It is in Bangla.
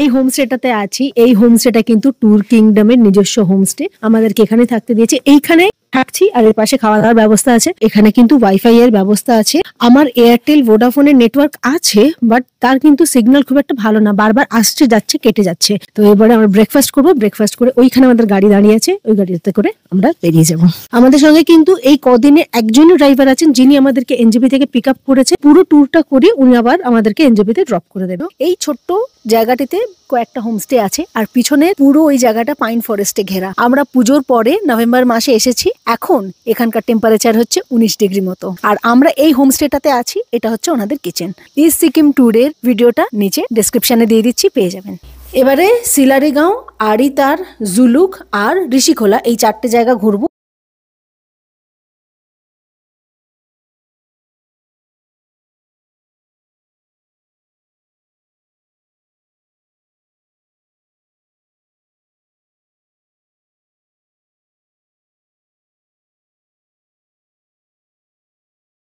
এই হোমস্টেটাতে আছি। এই হোমস্টেটা কিন্তু ট্যুর কিংডমের নিজস্ব হোমস্টে। আমাদেরকে এখানে থাকতে দিয়েছে। এইখানে থাকছি আর এর পাশে খাওয়া দাওয়ার ব্যবস্থা আছে। এখানে কিন্তু ওয়াইফাই এর ব্যবস্থা আছে। আমার এয়ারটেল ভোডাফোনের নেটওয়ার্ক আছে, বাট তার কিন্তু সিগন্যাল খুব একটা ভালো না, বারবার আসছে যাচ্ছে কেটে যাচ্ছে। তো এবারে আমরা ব্রেকফাস্ট করবো। ব্রেকফাস্ট করে ওইখানে আমাদের গাড়ি দাঁড়িয়ে আছে, ওই গাড়িতে করে আমরা বেরিয়ে যাবো। আমাদের সঙ্গে কিন্তু এই কদিনে একজনই ড্রাইভার আছেন যিনি আমাদেরকে এনজেপি থেকে পিক আপ করেছে। পুরো ট্যুরটা করে উনি আবার আমাদেরকে এনজেপিতে ড্রপ করে দেবে। এই ছোট্ট জায়গাটিতে কয়েকটা হোমস্টে আছে আর পিছনে পুরো ওই জায়গাটা পাইন ফরেস্টে ঘেরা। আমরা পুজোর পরে নভেম্বর মাসে এসেছি। এখন এখানকার টেম্পারেচার হচ্ছে 19 ডিগ্রি মতো। আর আমরা এই হোমস্টেটাতে আছি। এটা হচ্ছে ওনাদের কিচেন। ইস্ট সিকিম ট্যুরের ভিডিওটা নিচে ডেসক্রিপশনে দিয়ে দিচ্ছি, পেয়ে যাবেন। এবারে সিলারিগাঁও, আড়িতার, জুলুক আর ঋষিখোলা এই 4টে জায়গা ঘুরবো।